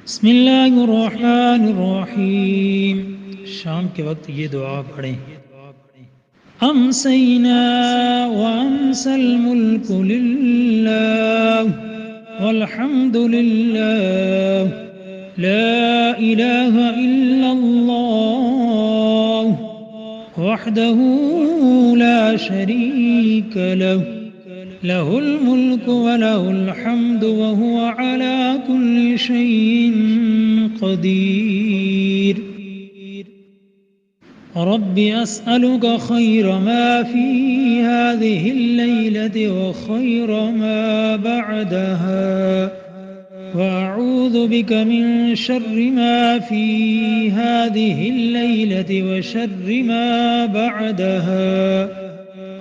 بسم اللہ الرحمن الرحیم. شام کے وقت یہ دعا پڑھیں. امسینا وامسی الملک للہ والحمد للہ لا الہ الا اللہ وحدہ لا شریک لہ له الملك وله الحمد وهو على كل شيء قدير. رب أسألك خير ما في هذه الليلة وخير ما بعدها، وأعوذ بك من شر ما في هذه الليلة وشر ما بعدها.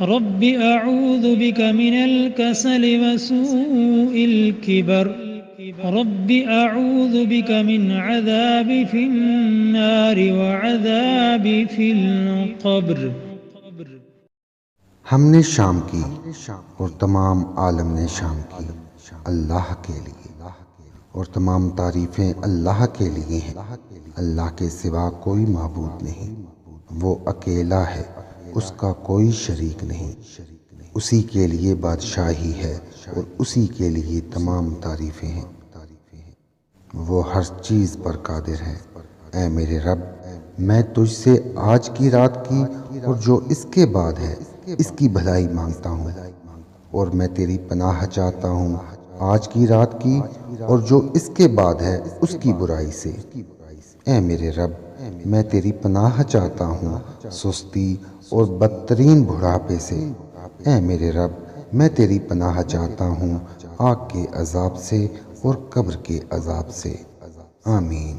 رب أعوذ بك من الكسل وسوء الكبر. رب أعوذ بك من عذاب في النار وعذاب في القبر. ہم نے شام کی اور تمام عالم نے شام کی اللہ کے لیے، اور تمام تعریفیں اللہ کے لیے ہیں. اللہ کے سوا کوئی معبود نہیں، وہ اکیلا ہے، اس کا کوئی شریک نہیں. اسی کے لیے بادشاہی ہے اور اسی کے لیے تمام تعریفیں ہیں. وہ ہر چیز پر قادر ہے. اے میرے رب، میں تجھ سے آج کی رات کی اور جو اس کے بعد ہے اس کی بھلائی مانگتا ہوں، اور میں تیری پناہ چاہتا ہوں آج کی رات کی اور جو اس کے بعد ہے اس کی برائی سے. اے میرے رب، میں تیری پناہ چاہتا ہوں سستی اور بدترین بڑھاپے سے. اے میرے رب، میں تیری پناہ چاہتا ہوں آگ کے عذاب سے اور قبر کے عذاب سے. آمین.